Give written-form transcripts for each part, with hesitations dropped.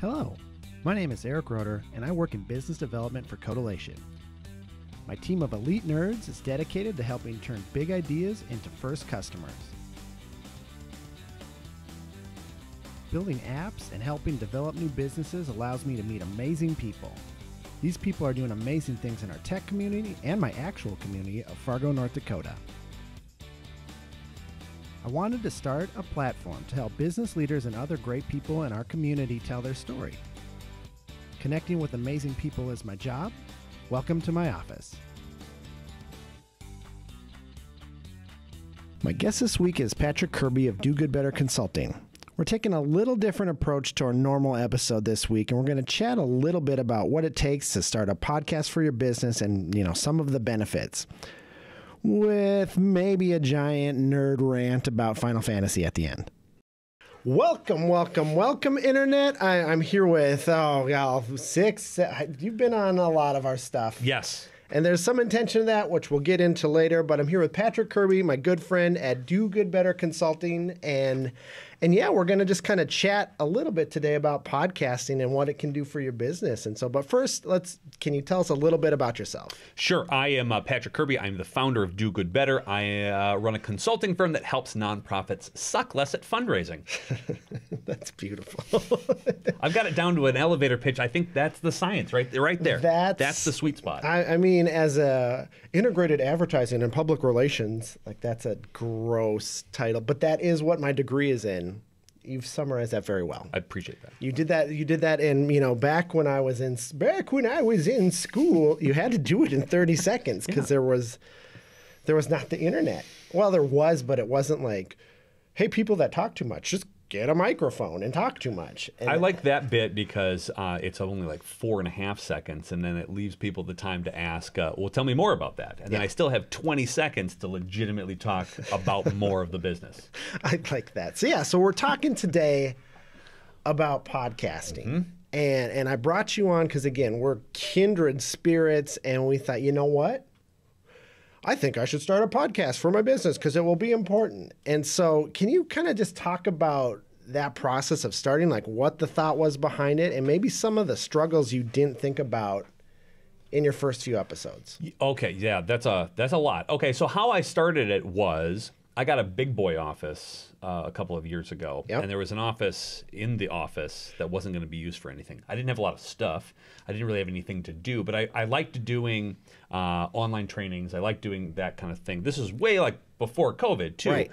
Hello, my name is Eric Roeder, and I work in business development for Codilation. My team of elite nerds is dedicated to helping turn big ideas into first customers. Building apps and helping develop new businesses allows me to meet amazing people. These people are doing amazing things in our tech community and my actual community of Fargo, North Dakota. I wanted to start a platform to help business leaders and other great people in our community tell their story. Connecting with amazing people is my job. Welcome to my office. My guest this week is Patrick Kirby of Do Good Better Consulting. We're taking a little different approach to our normal episode this week, and we're going to chat a little bit about what it takes to start a podcast for your business and, some of the benefits, with maybe a giant nerd rant about Final Fantasy at the end. Welcome, Internet. I'm here with, six. You've been on a lot of our stuff. Yes. And there's some intention to that, which we'll get into later. But I'm here with Patrick Kirby, my good friend at Do Good Better Consulting. And yeah, we're going to just kind of chat a little bit today about podcasting and what it can do for your business. And so, but first, can you tell us a little bit about yourself? Sure. I am Patrick Kirby. I'm the founder of Do Good Better. I run a consulting firm that helps nonprofits suck less at fundraising. That's beautiful. I've got it down to an elevator pitch. I think that's the science right there. That's the sweet spot. I mean, as a integrated advertising and public relations, that's a gross title, but that is what my degree is in. You've summarized that very well. I appreciate that. You did that in, back when I was in school, you had to do it in 30 seconds because there was not the internet. Well, there was, but it wasn't like, hey, people that talk too much, just get a microphone and talk too much. And I like that bit because it's only like 4.5 seconds, and then it leaves people the time to ask, well, tell me more about that. And then I still have 20 seconds to legitimately talk about more of the business. I like that. So we're talking today about podcasting. Mm-hmm. And I brought you on because, again, we're kindred spirits, and we thought, you know what? I think I should start a podcast for my business because it will be important. And so can you kind of just talk about that process of starting, like what the thought was behind it and maybe some of the struggles you didn't think about in your first few episodes? Okay, yeah, that's a lot. Okay, so how I started it was I got a big boy office a couple of years ago, and there was an office in the office that wasn't going to be used for anything. I didn't have a lot of stuff. I didn't really have anything to do, but I liked doing online trainings. I liked doing that kind of thing. This is way before COVID, too. Right.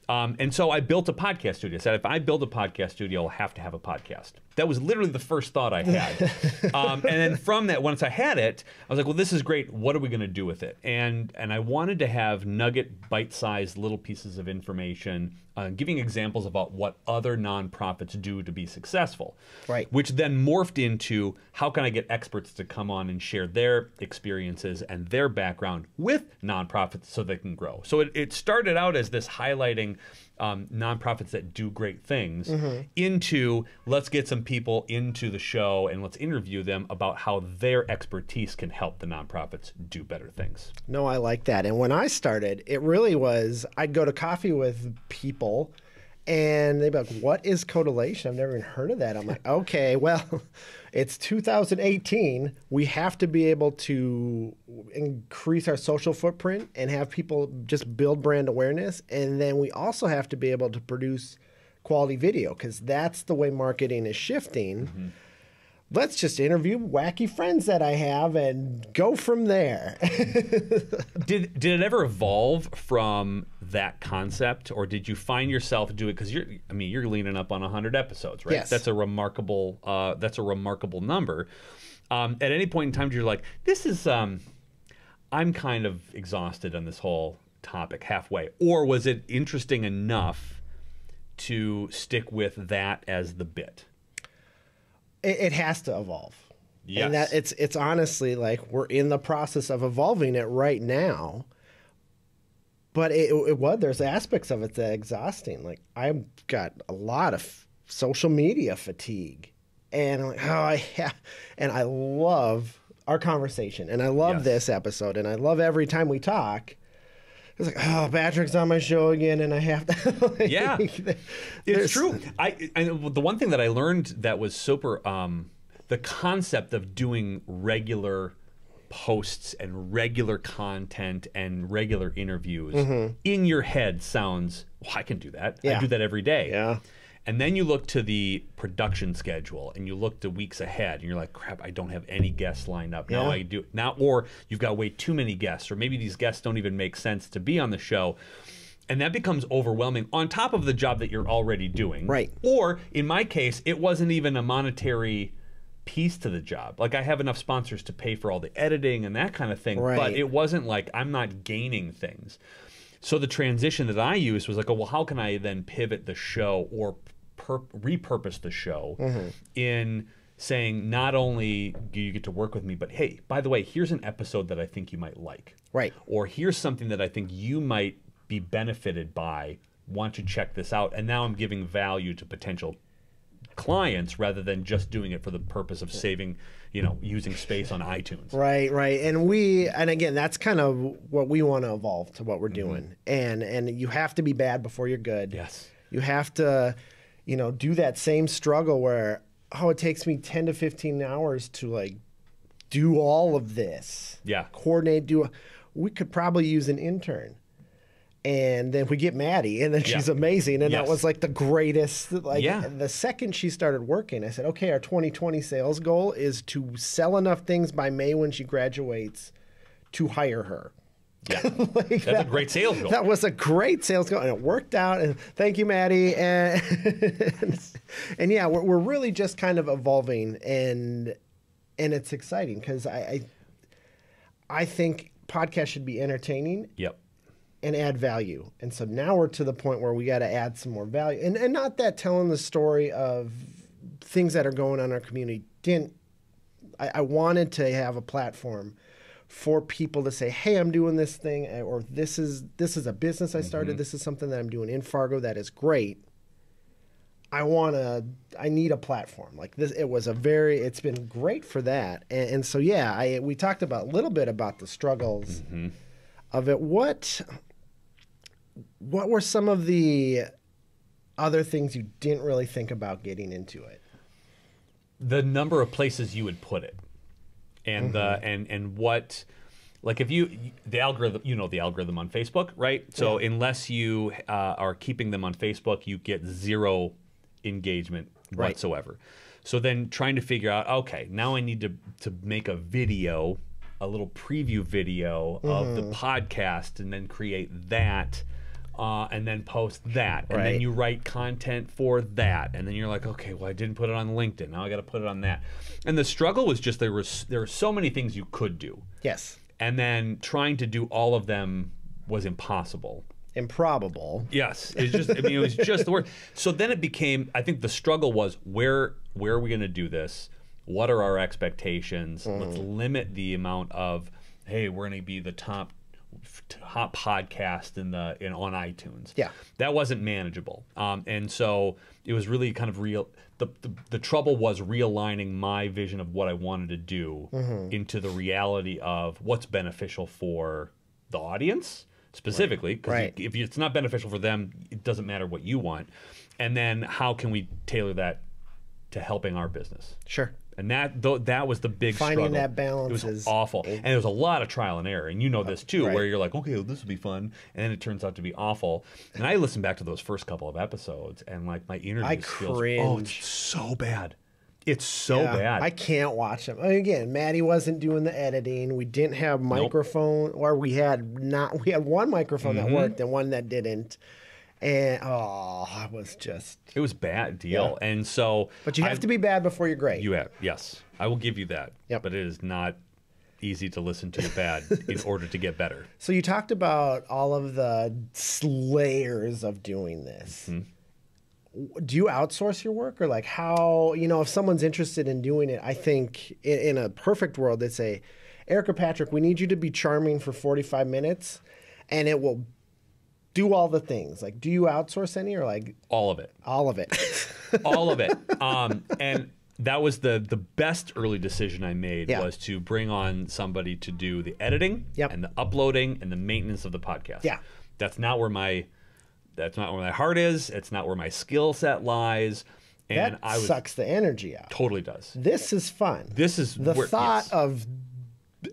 And so I built a podcast studio. I said, if I build a podcast studio, I'll have to have a podcast. That was literally the first thought I had. And then from that, once I had it, I was like, well, this is great. What are we going to do with it? And I wanted to have nugget, bite-sized little pieces of information, giving examples about what other nonprofits do to be successful. Right. Which then morphed into how can I get experts to come on and share their experiences and their background with nonprofits so they can grow. So it started out as this highlighting nonprofits that do great things into let's get some people into the show and let's interview them about how their expertise can help the nonprofits do better things. No, I like that. And when I started, it really was, I'd go to coffee with people and they'd be like, what is Codilation? I've never even heard of that. I'm like, okay, well, it's 2018. We have to be able to increase our social footprint and have people just build brand awareness. And then we also have to be able to produce quality video because that's the way marketing is shifting. Mm-hmm. Let's just interview wacky friends that I have and go from there. Did it ever evolve from that concept, or did you find yourself doing? Because you're leaning up on 100 episodes, right? Yes. That's a remarkable number. At any point in time, you're like, this is I'm kind of exhausted on this whole topic halfway, or was it interesting enough to stick with that as the bit? It has to evolve. Yes. And that it's honestly like we're in the process of evolving it right now. But there's aspects of it that are exhausting. Like I've got a lot of social media fatigue. And I'm like, and I love our conversation. And I love this episode. And I love every time we talk. It's like, oh, Patrick's on my show again, and I have to. Like, Yeah, it's true. I the one thing that I learned that was super the concept of doing regular posts and regular content and regular interviews in your head sounds, well, I can do that. I do that every day. Yeah. And then you look to the production schedule and you look to weeks ahead and you're like, crap, I don't have any guests lined up. Now I do now, or you've got way too many guests, or maybe these guests don't even make sense to be on the show. And that becomes overwhelming on top of the job that you're already doing. Right. Or in my case, it wasn't even a monetary piece to the job. Like I have enough sponsors to pay for all the editing and that kind of thing, but it wasn't like I'm not gaining things. So the transition that I used was like, oh, well, how can I then pivot the show or repurpose the show in saying not only do you get to work with me, but hey, by the way, here's an episode that I think you might like. Right. Or here's something that I think you might be benefited by. Want to check this out. And now I'm giving value to potential clients rather than just doing it for the purpose of saving, using space on iTunes. Right. And again, that's kind of what we want to evolve to what we're doing. And you have to be bad before you're good. Yes. You have to, do that same struggle where, it takes me 10 to 15 hours to like do all of this. Yeah. Coordinate, we could probably use an intern. And then we get Maddie, and then she's amazing. And that was like the greatest. The second she started working, I said, okay, our 2020 sales goal is to sell enough things by May when she graduates to hire her. Yeah, that's a great sales goal. That was a great sales goal, and it worked out. And thank you, Maddie. And yeah, we're really just kind of evolving, and it's exciting because I think podcasts should be entertaining. Yep. And add value. And so now we're to the point where we got to add some more value. And not that telling the story of things that are going on in our community I wanted to have a platform for people to say, hey, I'm doing this thing, or this is a business I started. This is something that I'm doing in Fargo that is great. I need a platform like this. It's been great for that. And so, we talked a little bit about the struggles of it. What were some of the other things you didn't really think about getting into it? The number of places you would put it, and and what, like if the algorithm, the algorithm on Facebook, right? So unless you are keeping them on Facebook, you get zero engagement whatsoever. So then trying to figure out, okay, now I need to make a video, a little preview video of the podcast, and then create that. And then post that, and then you write content for that, and then you're like, okay, well, I didn't put it on LinkedIn. Now I got to put it on that. And the struggle was just there were so many things you could do. Yes. And then trying to do all of them was impossible. Improbable. Yes. It was just the word. So then it became, I think the struggle was where are we going to do this? What are our expectations? Let's limit the amount of, hey, we're going to be the top podcast on iTunes. Yeah, that wasn't manageable, and so it was really kind of real. The trouble was realigning my vision of what I wanted to do into the reality of what's beneficial for the audience specifically. Because if it's not beneficial for them, it doesn't matter what you want. And then how can we tailor that to helping our business? Sure. And that was the big struggle. Finding that balance is awful. And there was a lot of trial and error. And you know this too, where you're like, okay, well, this will be fun. And then it turns out to be awful. And I listened back to those first couple of episodes, and like my interview skills, it's so bad. It's so bad. I can't watch them. Again, Maddie wasn't doing the editing. We didn't have microphone, or we had one microphone that worked and one that didn't. And it was bad deal. Yeah. And so, but you have to be bad before you're great. Yes, I will give you that. Yep. But it is not easy to listen to bad in order to get better. So you talked about all of the layers of doing this. Do you outsource your work, or like how, if someone's interested in doing it? I think in a perfect world, they'd say, Erick or Patrick, we need you to be charming for 45 minutes, and it will do all the things. Like, do you outsource any, or like all of it? All of it. All of it. And that was the best early decision I made Yeah. was to bring on somebody to do the editing Yep. and the uploading and the maintenance of the podcast. Yeah. That's not where my heart is. It's not where my skill set lies. And That sucks the energy out. totally does. This is fun. This is the where, thought yes. of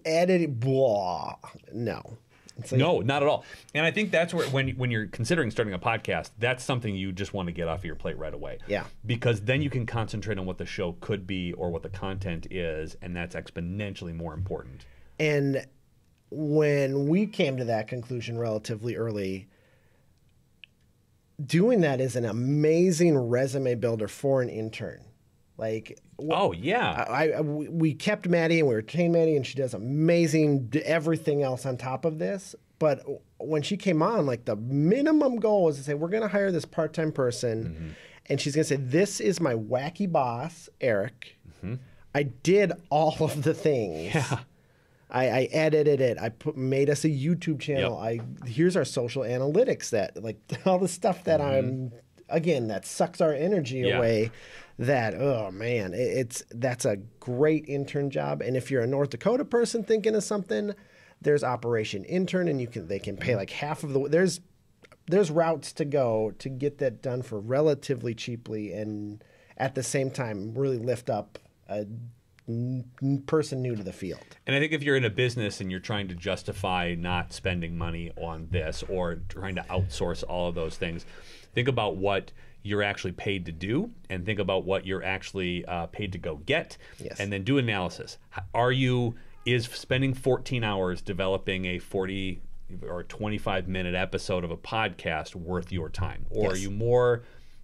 editing. Blah. No. It's like, No, not at all. And I think that's where when you're considering starting a podcast, that's something you just want to get off of your plate right away. Yeah. Because then you can concentrate on what the show could be or what the content is, and that's exponentially more important. And when we came to that conclusion relatively early, doing that is an amazing resume builder for an intern. Like, Oh, yeah. we kept Maddie and we retained Maddie, and she does amazing everything else on top of this. But when she came on, like the minimum goal was to say, we're going to hire this part-time person, and she's going to say, this is my wacky boss, Eric. I did all of the things. Yeah. I edited it. Made us a YouTube channel. Here's our social analytics, that like all the stuff that that sucks our energy away. That, oh man, that's a great intern job. And if you're a North Dakota person thinking of something, there's Operation Intern, and they can pay like half of the. There's routes to go to get that done for relatively cheaply, and at the same time really lift up a person new to the field. And I think if you're in a business and you're trying to justify not spending money on this or trying to outsource all of those things, think about what you're actually paid to do, and think about what you're actually paid to go get, and then do analysis. Is spending 14 hours developing a 40 or 25-minute episode of a podcast worth your time? Or are you more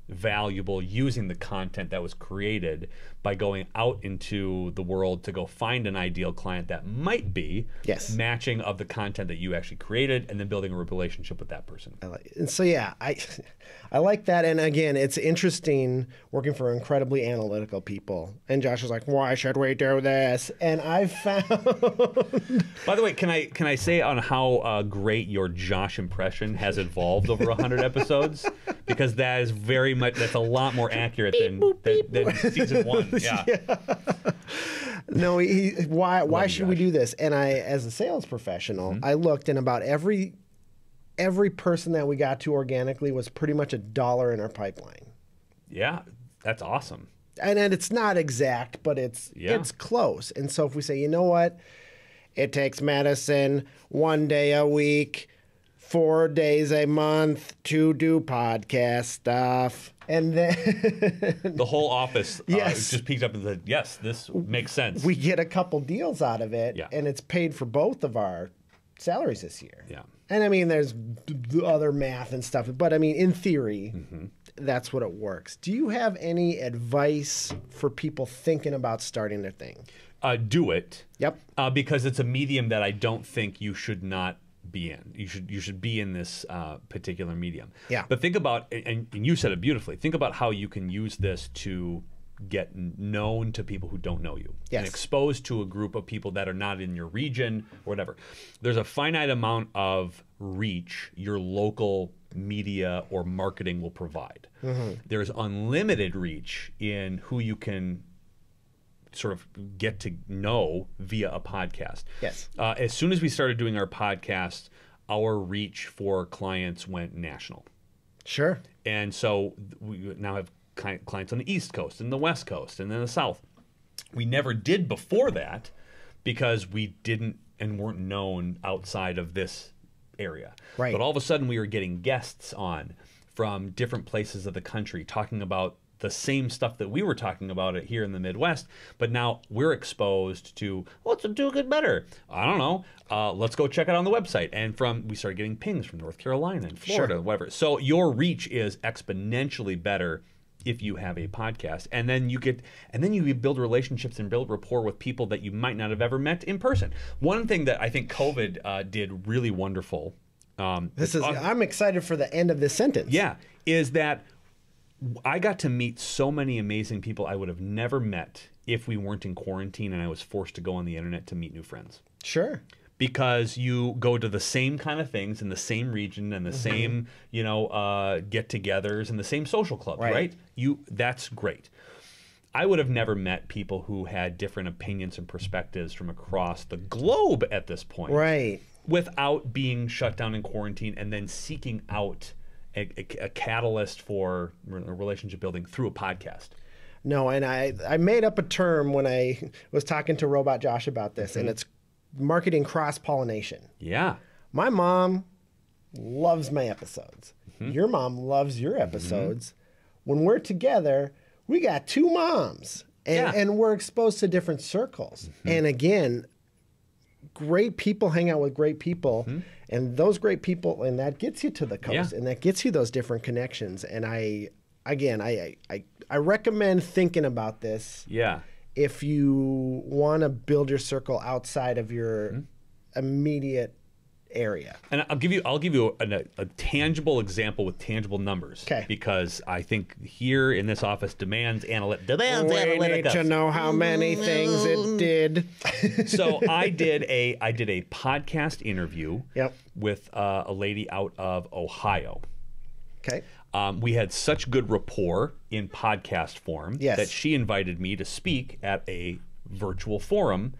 valuable using the content that was created by going out into the world to go find an ideal client that might be matching of the content that you actually created, and then building a relationship with that person? And so I like that. And again, it's interesting working for incredibly analytical people. And Josh was like, why should we do this? And I found By the way, can I say on how great your Josh impression has evolved over 100 episodes? Because that is that's a lot more accurate than season 1. Yeah. No, why should we do this? And I, as a sales professional, I looked, and about every person that we got to organically was pretty much $1 in our pipeline. Yeah, that's awesome. And it's not exact, but it's close. And so if we say, you know what, it takes Madison 1 day a week, 4 days a month to do podcast stuff. And then the whole office just peeked up and said, yes, this makes sense. We get a couple deals out of it, and it's paid for both of our salaries this year. Yeah. And I mean, there's other math and stuff, but I mean, in theory, that's what it works. Do you have any advice for people thinking about starting their thing? Do it. Yep. Because it's a medium that I don't think you should not be in. You should be in this particular medium. Yeah. But think about, and you said it beautifully, think about how you can use this to get known to people who don't know you, and exposed to a group of people that are not in your region or whatever. There's a finite amount of reach your local media or marketing will provide. There's unlimited reach in who you can sort of get to know via a podcast. Yes. As soon as we started doing our podcast, our reach for clients went national. Sure. And so we now have clients on the East Coast and the West Coast and then the South. We never did before that because we didn't and weren't known outside of this area. Right. But all of a sudden we were getting guests on from different places of the country talking about the same stuff that we were talking about it here in the Midwest, but now we're exposed to, let's do it better. I don't know. Let's go check it out on the website. And we started getting pings from North Carolina and Florida, whatever. So your reach is exponentially better if you have a podcast, and then you build relationships and build rapport with people that you might not have ever met in person. One thing that I think COVID did really wonderful. I'm excited for the end of this sentence. Yeah, is that I got to meet so many amazing people I would have never met if we weren't in quarantine and I was forced to go on the internet to meet new friends. Sure. Because you go to the same kind of things in the same region and the same, get-togethers and the same social clubs, right? That's great. I would have never met people who had different opinions and perspectives from across the globe at this point. Right. Without being shut down in quarantine and then seeking out a catalyst for relationship building through a podcast. No, and I made up a term when I was talking to Robot Josh about this, and it's marketing cross-pollination. Yeah. My mom loves my episodes. Your mom loves your episodes. When we're together, we got two moms, and we're exposed to different circles. And again, great people hang out with great people, and those great people, and that gets you to the coast, and that gets you those different connections. And I recommend thinking about this. Yeah. If you want to build your circle outside of your immediate area. And I'll give you a tangible example with tangible numbers. Okay. Because I think here in this office demands analytics. We need to know how many things it did. So I did a podcast interview Yep. with a lady out of Ohio. Okay. We had such good rapport in podcast form that she invited me to speak at a virtual forum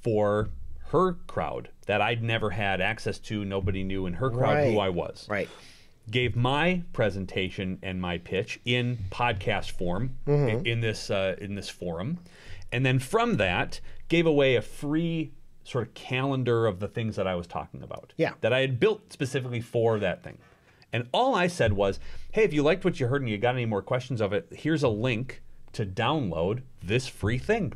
for her crowd that I'd never had access to. Nobody knew in her crowd who I was. Right. Gave my presentation and my pitch in podcast form in this forum, and then from that gave away a free sort of calendar of the things that I was talking about. Yeah. That I had built specifically for that thing. And all I said was, hey, if you liked what you heard and you got any more questions of it, here's a link to download this free thing.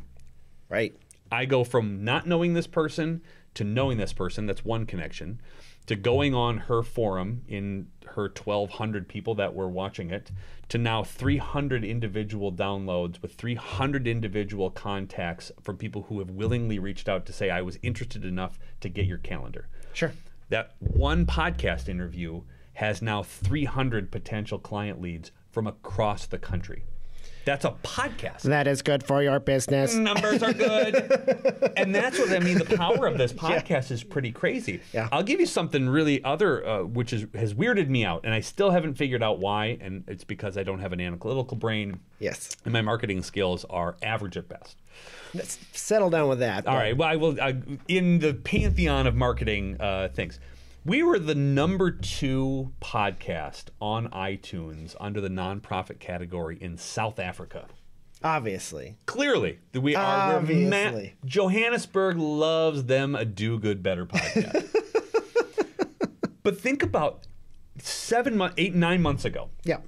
Right. I go from not knowing this person to knowing this person, that's one connection, to going on her forum in her 1,200 people that were watching it, to now 300 individual downloads with 300 individual contacts from people who have willingly reached out to say, I was interested enough to get your calendar. Sure. That one podcast interview has now 300 potential client leads from across the country. That's a podcast. That is good for your business. Numbers are good. And that's what I mean. The power of this podcast is pretty crazy. Yeah. I'll give you something really other, which has weirded me out, and I still haven't figured out why, and it's because I don't have an analytical brain. Yes. And my marketing skills are average at best. Let's settle down with that. All right. Well, I will. In the pantheon of marketing things, we were the #2 podcast on iTunes under the nonprofit category in South Africa. Obviously. Clearly, we are. Obviously. Johannesburg loves them a Do Good Better podcast. But think about 9 months ago. Yeah.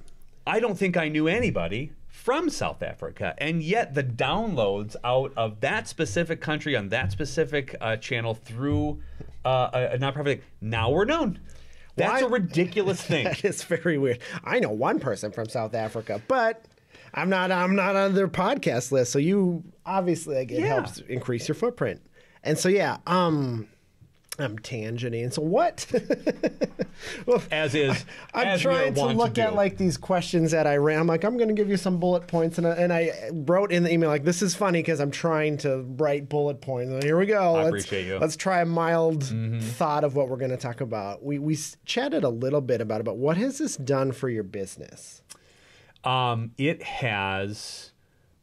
I don't think I knew anybody from South Africa, and yet the downloads out of that specific country on that specific channel through a nonprofit, now we're known. That's a ridiculous thing. That is very weird. I know one person from South Africa, but I'm not on their podcast list. So you obviously it helps increase your footprint. And so I'm tangenting. So what? Well, I'm trying to look at like these questions that I ran. I'm like, I'm going to give you some bullet points, and I wrote in the email like, this is funny because I'm trying to write bullet points. And here we go. I appreciate you. Let's try a mild thought of what we're going to talk about. We chatted a little bit about it, but what has this done for your business? It has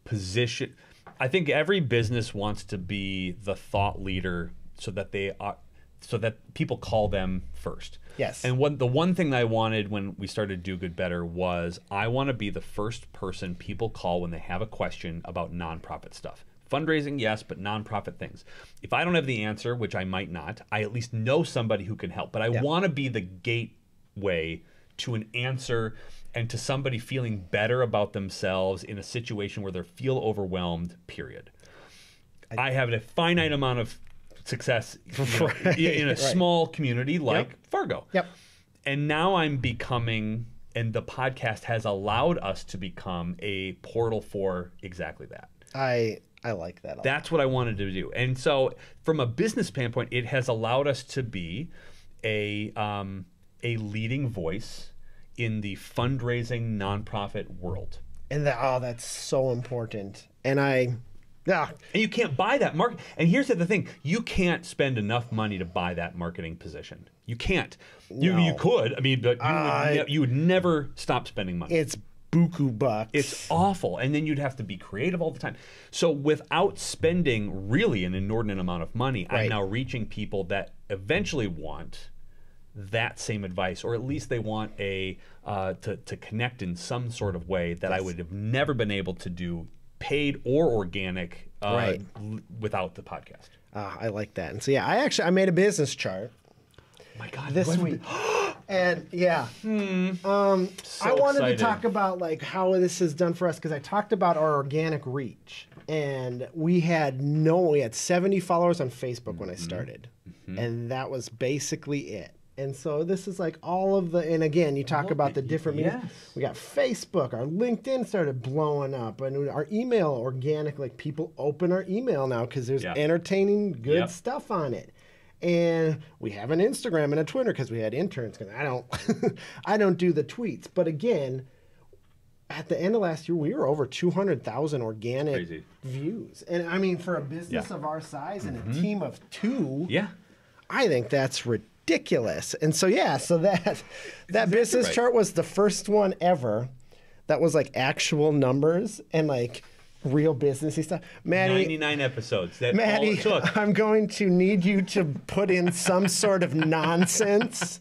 positioned. I think every business wants to be the thought leader so that people call them first. Yes. And the one thing that I wanted when we started Do Good Better was I want to be the first person people call when they have a question about nonprofit stuff. Fundraising, yes, but nonprofit things. If I don't have the answer, which I might not, I at least know somebody who can help. But I want to be the gateway to an answer and to somebody feeling better about themselves in a situation where they feel overwhelmed, period. I have a finite amount of success in a small community like Fargo. Yep. And now I'm becoming, and the podcast has allowed us to become a portal for exactly that. I like that. That's what I wanted to do. And so from a business standpoint, it has allowed us to be a leading voice in the fundraising nonprofit world. And that's so important. And and you can't buy that market. And here's the thing: you can't spend enough money to buy that marketing position. You can't. No. You could. I mean, but you would never stop spending money. It's buku bucks. It's awful. And then you'd have to be creative all the time. So without spending really an inordinate amount of money, Right. I'm now reaching people that eventually want that same advice, or at least they want to connect in some sort of way that I would have never been able to do, paid or organic, Right. without the podcast. I like that. And so yeah, I made a business chart My God, this what- week. And yeah, I wanted excited. to talk about like how this is done for us, because I talked about our organic reach, and we had 70 followers on Facebook when I started, and that was basically it. And so this is like all of the, and again, you talk about the different means. yes. We got Facebook, our LinkedIn started blowing up, and our email organic, like people open our email now because there's Yeah. entertaining, good Yep. stuff on it. And we have an Instagram and a Twitter because we had interns. Because I don't, I don't do the tweets. But again, at the end of last year, we were over 200,000 organic Crazy. views. And I mean, for a business Yeah. of our size and a team of two, Yeah. I think that's ridiculous. And so yeah, so that business right. chart was the first one ever that was like actual numbers and like real businessy stuff. Maddie, 99 episodes. That all Maddie, it took. I'm going to need you to put in some sort of nonsense,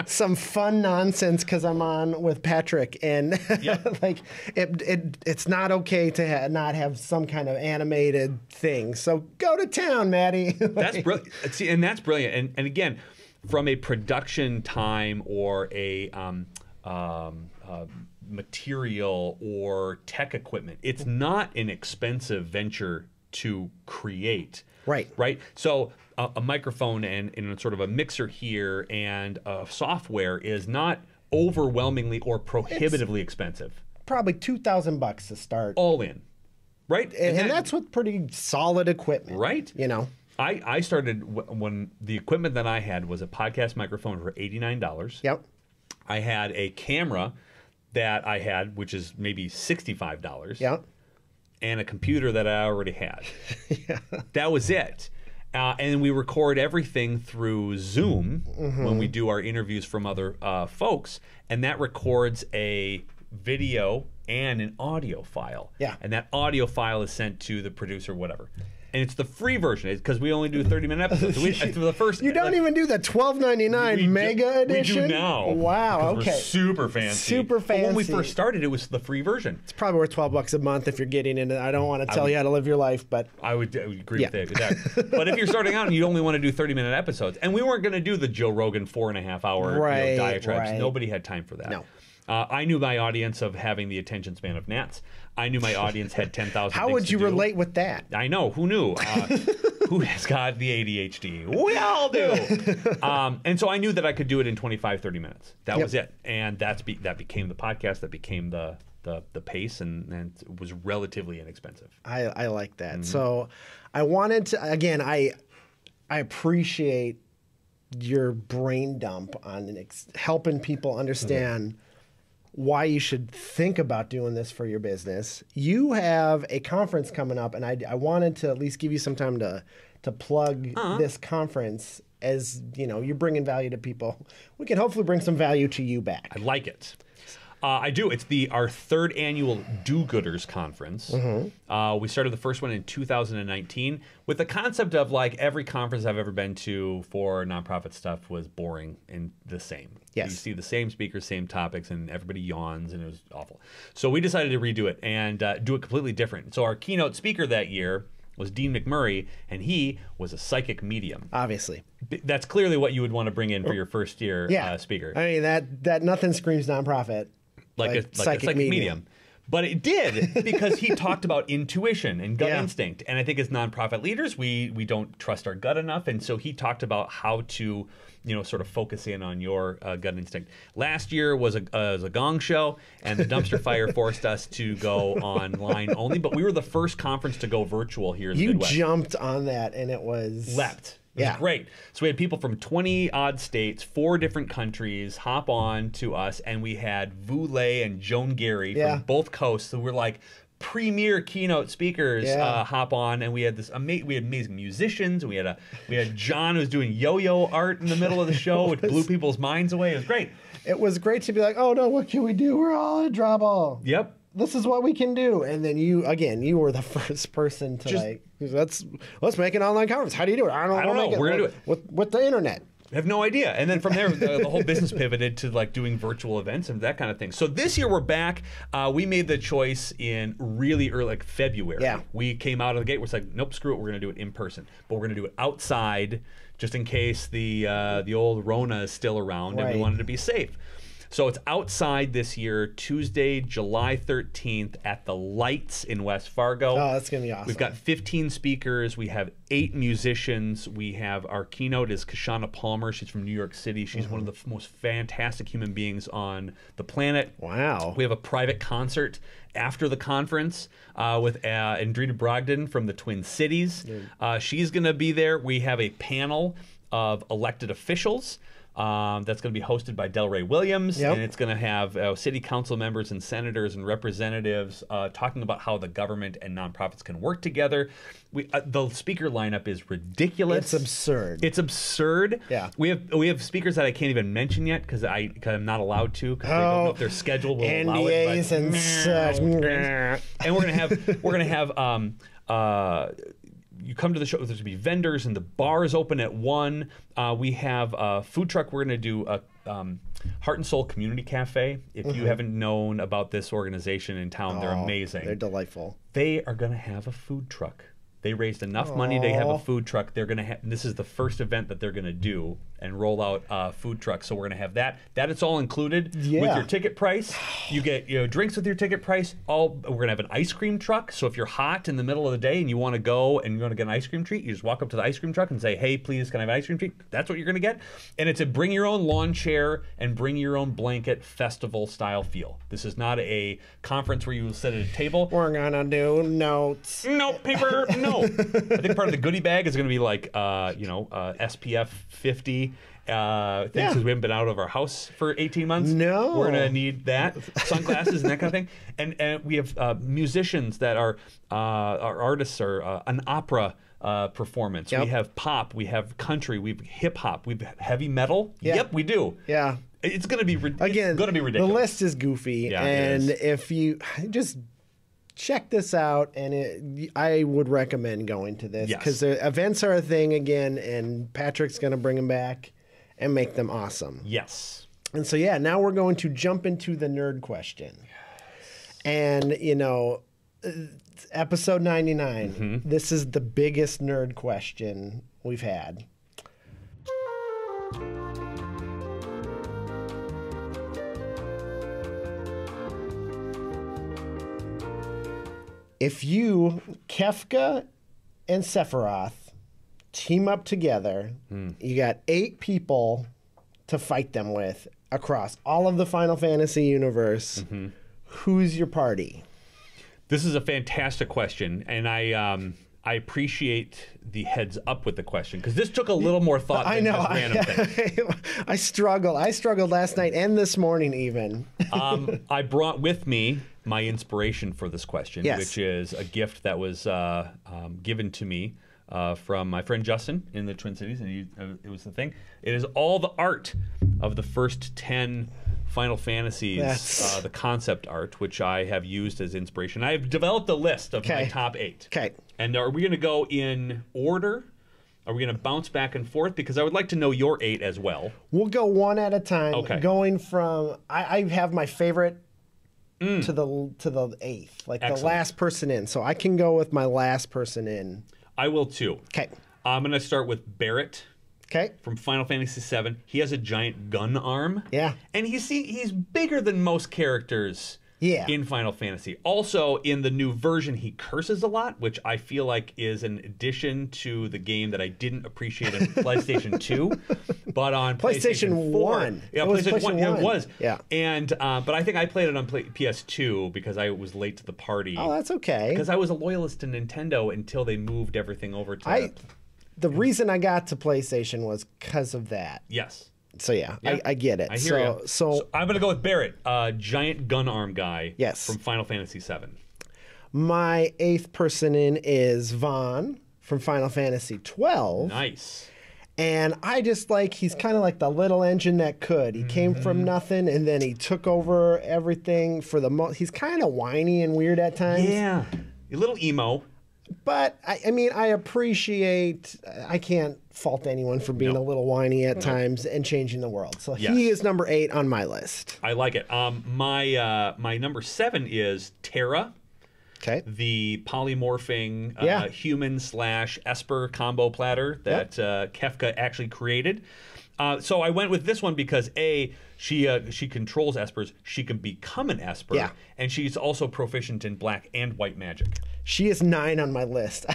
some fun nonsense, because I'm on with Patrick, and Yep. like it's not okay to not have some kind of animated thing. So go to town, Maddie. That's brilliant. See, and that's brilliant. And again, from a production time or a material or tech equipment, it's not an expensive venture to create. Right. Right. So a microphone and sort of a mixer here and software is not overwhelmingly or prohibitively expensive. Probably $2,000 to start, All in. Right. and that's with pretty solid equipment, right. You know. I started when the equipment that I had was a podcast microphone for $89. Yep. I had a camera that I had, which is maybe $65. Yep. And a computer that I already had. That was it. And we record everything through Zoom when we do our interviews from other folks, and that records a video and an audio file. Yeah. And that audio file is sent to the producer, whatever. And it's the free version because we only do 30-minute episodes. So through the first, You don't even do the $12.99 mega edition? We do now. Wow. 'cause Okay. We're super fancy. Super But when we fancy. first started, it was the free version. It's probably worth $12 a month if you're getting into. I don't want to tell you how to live your life, but I would agree Yeah. with that. But if you're starting out and you only want to do 30-minute episodes, and we weren't going to do the Joe Rogan 4.5-hour Right, diatribes. right. Nobody had time for that. No. I knew my audience of having the attention span of gnats. I knew my audience had 10,000 how things would to you do. relate with that? I know. Who knew? Who has got the ADHD? We all do. And so I knew that I could do it in 25, 30 minutes. That Yep. was it. And that became the podcast. That became the pace, and it was relatively inexpensive. I like that. So I wanted to, again, I appreciate your brain dump on helping people understand why you should think about doing this for your business. You have a conference coming up, and I wanted to at least give you some time to plug this conference. As you know, you're bringing value to people. We can hopefully bring some value to you back. I like it. I do. It's our third annual Do-Gooders Conference. We started the first one in 2019 with the concept of like every conference I've ever been to for nonprofit stuff was boring and the same. Yes. You see the same speakers, same topics, and everybody yawns, and it was awful. So we decided to redo it and do it completely different. So our keynote speaker that year was Dean McMurray, and he was a psychic medium. Obviously. That's clearly what you would want to bring in for your first year speaker. I mean, that nothing screams nonprofit. Like a psychic medium. But it did because he talked about intuition and gut instinct. And I think as nonprofit leaders, we don't trust our gut enough. And so he talked about how to, sort of focus in on your gut instinct. Last year was a gong show, and the dumpster fire forced us to go online only. But we were the first conference to go virtual here in the You Midwest. jumped on that, and it was Leapt. It was great. So we had people from 20 odd states, 4 different countries hop on to us, and we had Vu Lei and Joan Gary from both coasts who were like premier keynote speakers hop on, and we had we had amazing musicians. We had John who was doing yo-yo art in the middle of the show, which blew people's minds away. It was great. it was great to be like, oh no, what can we do? We're all in trouble. Yep. This is what we can do. And then you were the first person to let's make an online conference. How do you do it? I don't know. We're gonna do it with the internet. I have no idea. And then from there, the whole business pivoted to like doing virtual events and that kind of thing. So this year we're back. We made the choice in really early, like February. Yeah. We came out of the gate. We're like, nope, screw it. We're going to do it in person. But we're going to do it outside just in case the old Rona is still around and we wanted to be safe. So it's outside this year, Tuesday, July 13th at the Lights in West Fargo. Oh, that's going to be awesome. We've got 15 speakers. We have 8 musicians. We have our keynote is Kashana Palmer. She's from New York City. She's one of the most fantastic human beings on the planet. Wow. We have a private concert after the conference with Andrita Brogdon from the Twin Cities. She's going to be there. We have a panel of elected officials. That's going to be hosted by Delray Williams, and it's going to have city council members and senators and representatives talking about how the government and nonprofits can work together. The speaker lineup is ridiculous. It's absurd. It's absurd. Yeah. We have speakers that I can't even mention yet because I'm not allowed to because they don't know if their schedule will allow it. NDAs and such. And we're gonna have. You come to the show, there's going to be vendors, and the bar is open at 1. We have a food truck. We're going to do a Heart and Soul Community Cafe. If you haven't known about this organization in town, they're amazing. They're delightful. They are going to have a food truck. They raised enough money to have a food truck. They're going to have. This is the first event that they're going to do and roll out food trucks. So we're going to have that. That it's all included with your ticket price. You get drinks with your ticket price. We're going to have an ice cream truck. So if you're hot in the middle of the day and you want to go and you want to get an ice cream treat, you just walk up to the ice cream truck and say, "Hey, please, can I have an ice cream treat?" That's what you're going to get. And it's a bring your own lawn chair and bring your own blanket festival style feel. This is not a conference where you will sit at a table. We're gonna do notes. No paper. No. I think part of the goodie bag is going to be like, SPF 50 things because we haven't been out of our house for 18 months. No. We're going to need that. Sunglasses and that kind of thing. And we have musicians that are artists or an opera performance. We have pop. We have country. We have hip hop. We have heavy metal. Yeah. Yep, we do. Yeah. It's going to be ridiculous. The list is goofy. Yeah, and it is. if you just check this out, and I would recommend going to this because the events are a thing again, and Patrick's going to bring them back and make them awesome. Yes. And so, now we're going to jump into the nerd question. Yes. And, episode 99, this is the biggest nerd question we've had. If you, Kefka and Sephiroth, team up together, you got 8 people to fight them with across all of the Final Fantasy universe. Who's your party? This is a fantastic question, and I appreciate the heads up with the question because this took a little more thought than just random things. I struggled last night and this morning even. I brought with me my inspiration for this question, which is a gift that was given to me from my friend Justin in the Twin Cities, and it was the thing. It is all the art of the first 10 Final Fantasies, the concept art, which I have used as inspiration. I have developed a list of my top 8. Okay. And are we going to go in order? Are we going to bounce back and forth? Because I would like to know your 8 as well. We'll go one at a time. Okay. Going from, I have my favorite to the 8th, like Excellent. the last person in. So I can go with my last person in. I will too. Okay. I'm going to start with Barrett. Okay. From Final Fantasy VII. He has a giant gun arm. Yeah. And he's bigger than most characters in Final Fantasy. Also, in the new version, he curses a lot, which I feel like is an addition to the game that I didn't appreciate in PlayStation 2. But on PlayStation 4. 1. Yeah, PlayStation 1. Yeah, it was. Yeah. And, but I think I played it on PS2 because I was late to the party. Oh, that's okay. Because I was a loyalist to Nintendo until they moved everything over to... The reason I got to PlayStation was because of that. Yes. So I get it. I hear you. So I'm going to go with Barrett, giant gun arm guy. Yes. From Final Fantasy VII. My 8th person in is Vaughn from Final Fantasy 12. Nice. And I just like, he's kind of like the little engine that could. He came from nothing, and then he took over everything for the most. He's kind of whiny and weird at times. Yeah. A little emo. But, I mean, I appreciate, I can't fault anyone for being a little whiny at times and changing the world. So he is number 8 on my list. I like it. My number 7 is Terra. Okay. The polymorphing human/Esper combo platter that Kefka actually created. So I went with this one because she controls Espers. She can become an Esper, and she's also proficient in black and white magic. She is 9 on my list.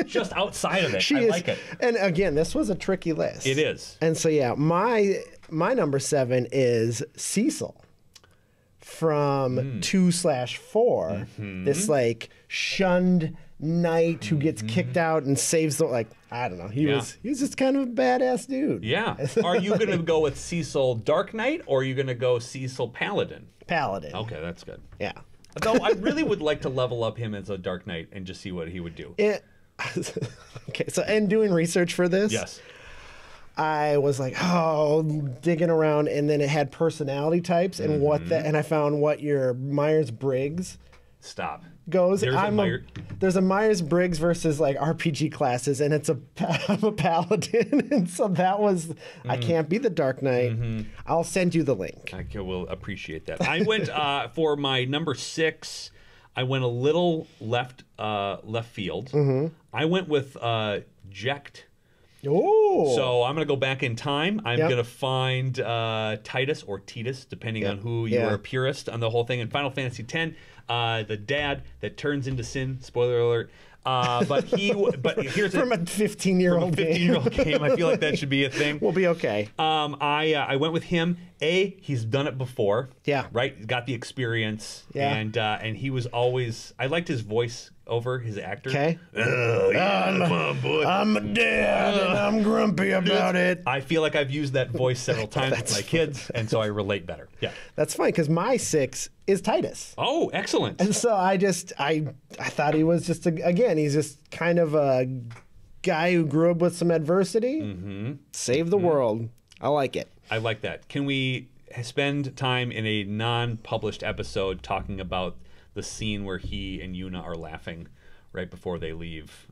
Just outside of it. I like it. And again, this was a tricky list. It is. And so my number 7 is Cecil from 2/4. This like shunned knight who gets kicked out and saves the, like, I don't know. He was just kind of a badass dude. Yeah. Are you going to go with Cecil Dark Knight, or are you going to go Cecil Paladin? Paladin. Okay, that's good. Yeah. Though I really would like to level up him as a Dark Knight and just see what he would do. Okay, so in doing research for this, yes, I was like, digging around, and then it had personality types and and I found what your Myers-Briggs goes. There's a Myers-Briggs versus like RPG classes, and I'm a paladin, and so that was I can't be the Dark Knight. I'll send you the link. I will appreciate that. I went for my number 6. I went a little left field. I went with Jecht. Oh. So I'm going to go back in time. I'm going to find Titus or Titus, depending on who you are a purist on the whole thing. In Final Fantasy X, the dad that turns into sin. Spoiler alert. But here's from a 15-year-old game. 15-year-old game. I feel like that should be a thing. We'll be okay. I went with him. He's done it before. Yeah. Right. Got the experience. Yeah. And he was always. I liked his voice over his actor. Okay. Oh, yeah, come on, boy. I'm a dad and I'm grumpy about it. I feel like I've used that voice several times with my kids, and so I relate better. Yeah. That's fine, because my 6 is Titus. Oh, excellent. And so I thought he was just he's just kind of a guy who grew up with some adversity, saved the world. I like it. I like that. Can we spend time in a non-published episode talking about the scene where he and Yuna are laughing right before they leave?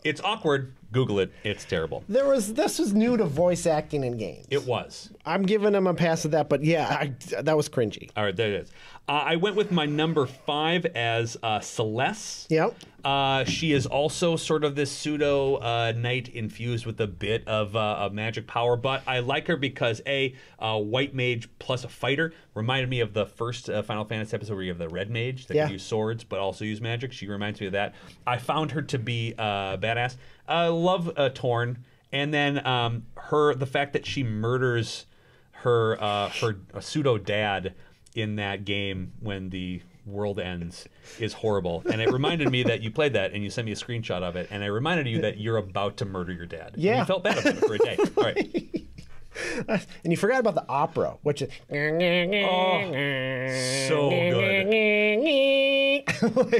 It's awkward. Google it. It's terrible. This was new to voice acting in games. It was. I'm giving him a pass of that, but that was cringy. All right, there it is. I went with my number 5 as Celeste. Yep. She is also sort of this pseudo knight infused with a bit of magic power, but I like her because a white mage plus a fighter reminded me of the first Final Fantasy episode where you have the red mage that can use swords but also use magic. She reminds me of that. I found her to be badass. I love Torn, and then the fact that she murders her pseudo dad in that game when the world ends is horrible. And it reminded me that you played that and you sent me a screenshot of it, and it reminded you that you're about to murder your dad. Yeah. And you felt bad about it for a day. All right. And you forgot about the opera, which is so good.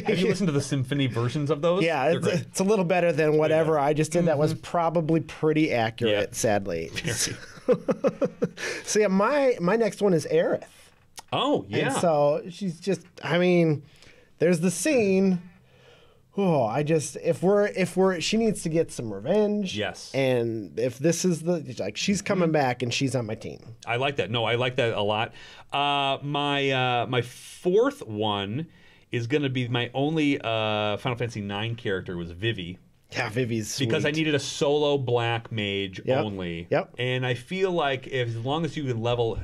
Have you listened to the symphony versions of those? Yeah, it's a little better than whatever I just did. That was probably pretty accurate, sadly. So yeah, my next one is Aerith. Oh, yeah. And so she's just, I mean, there's the scene. Oh, she needs to get some revenge. Yes. And if this is she's coming back and she's on my team. I like that. No, I like that a lot. My 4th one is going to be my only Final Fantasy IX character was Vivi. Yeah, Vivi's sweet. Because I needed a solo black mage only. Yep. And I feel like as long as you can level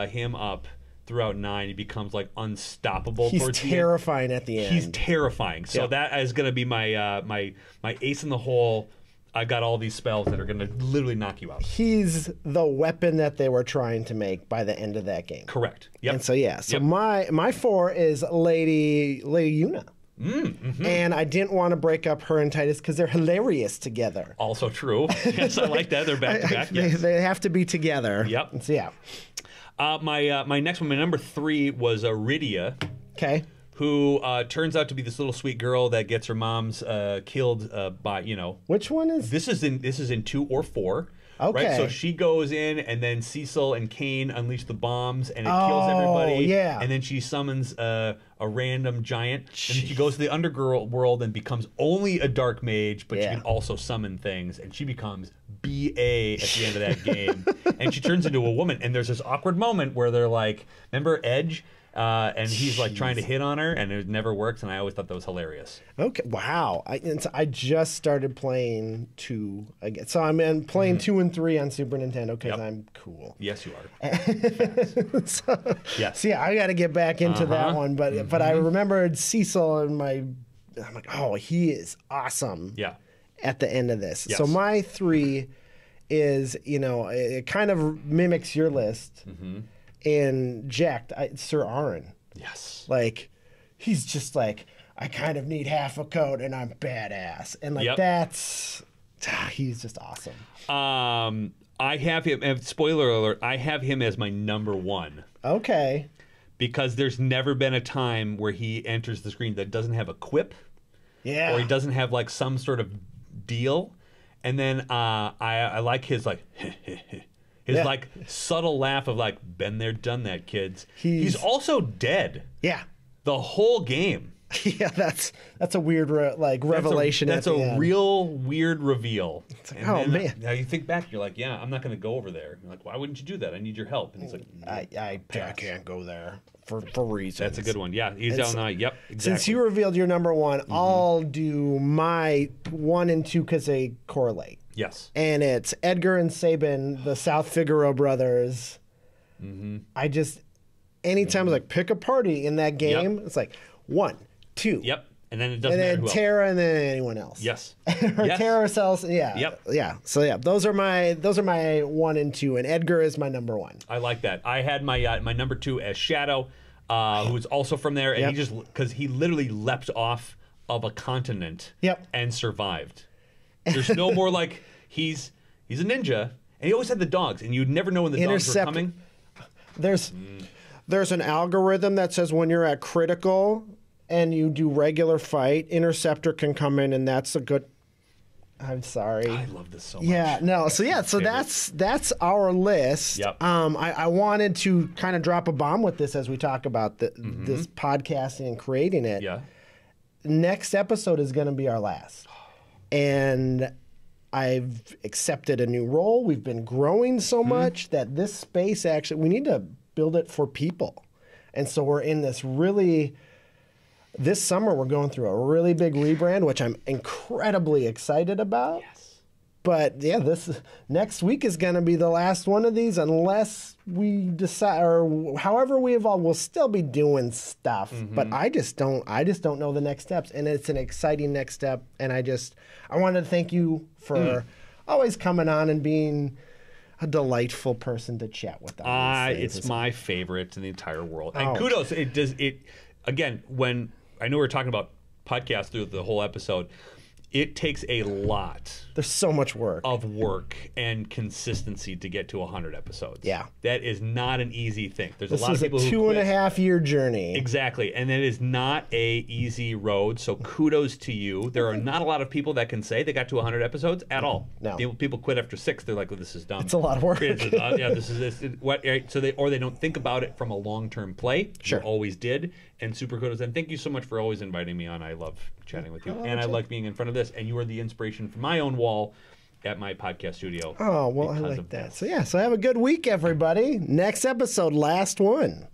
him up throughout 9, he becomes like unstoppable. He's towards terrifying the end. At the end. He's terrifying. So that is going to be my my ace in the hole. I got all these spells that are going to literally knock you out. He's the weapon that they were trying to make by the end of that game. Correct. Yep. And so my 4 is Lady Yuna. And I didn't want to break up her and Titus because they're hilarious together. Also true. Yes, I like that. They're back to back. They have to be together. Yep. And so my next one, my number 3 was Rydia. Okay. who turns out to be this little sweet girl that gets her mom's killed by Which one is this is in 2 or 4. Okay. Right, so she goes in, and then Cecil and Kane unleash the bombs, and it kills everybody. Yeah. And then she summons a random giant, and she goes to the underworld and becomes only a dark mage, but she can also summon things, and she becomes BA at the end of that game, and she turns into a woman. And there's this awkward moment where they're like, remember Edge? And he's like trying to hit on her, and it never works. And I always thought that was hilarious. Okay, wow! I just started playing 2 again, so I'm playing 2 and 3 on Super Nintendo because I'm cool. Yes, you are. So, yes. So yeah, I got to get back into that one. But I remembered Cecil and I'm like, oh, he is awesome. Yeah. At the end of this, Yes. so my 3 is it kind of mimics your list. And Jacked, Sir Aaron. Yes. Like, he's just like, I kind of need half a coat and I'm badass. And like, he's just awesome. I have him, and spoiler alert, I have him as my number 1. Okay. Because there's never been a time where he enters the screen that doesn't have a quip. Yeah. Or he doesn't have like some sort of deal. And then I like his like... His like subtle laugh of like, been there, done that, kids. He's also dead. Yeah. The whole game. Yeah, that's a weird revelation. That's a real weird reveal. It's like, oh man! Now you think back, you're like, yeah, I'm not going to go over there. You're like, why wouldn't you do that? I need your help. And he's like, I can't go there for reasons. That's a good one. Yeah, he's down the Yep, exactly. Since you revealed your number 1, I'll do my 1 and 2 because they correlate. Yes. And it's Edgar and Sabin, the South Figaro brothers. I just, anytime I was like, pick a party in that game, it's like 1, 2. Yep. And then it doesn't and matter then who Tara and then anyone else. Yes. Or Yes. Tara sells. Yeah. Yep. Yeah. So yeah, those are my 1 and 2, and Edgar is my number 1. I like that. I had my my number 2 as Shadow, who's also from there, and he just because he literally leapt off of a continent. And survived. There's no more like he's a ninja, and he always had the dogs, and you'd never know when the dogs were coming. There's an algorithm that says when you're at critical and you do regular fight, Interceptor can come in, and that's a good. I'm sorry. I love this so much. Yeah, no. So yeah, so that's our list. Yep. I wanted to kind of drop a bomb with this as we talk about this podcasting and creating it. Yeah. Next episode is going to be our last. And I've accepted a new role. We've been growing so much that this space actually, we need to build it for people. And so we're in this summer, we're going through a really big rebrand, which I'm incredibly excited about. Yes. But yeah, next week is going to be the last one of these unless we decide, or however we evolve, we'll still be doing stuff. But I just don't know the next steps, and it's an exciting next step. And I wanted to thank you for always coming on and being a delightful person to chat with. It's my favorite in the entire world. And kudos, again, when I know we're talking about podcasts through the whole episode, it takes a lot. There's so much work. Of work and consistency to get to 100 episodes. Yeah. That is not an easy thing. There's a lot of people who quit. This is a 2.5 year journey. Exactly. And it is not a easy road. So kudos to you. There are not a lot of people that can say they got to 100 episodes at all. No. People quit after 6. They're like, well, this is dumb. It's a lot of work. So they don't think about it from a long-term play. Sure. You always did. And super kudos. And thank you so much for always inviting me on. I love chatting with you. I like being in front of this. And you are the inspiration for my own wall at my podcast studio. Oh, well, I like that. So, yeah. So have a good week, everybody. Next episode, last one.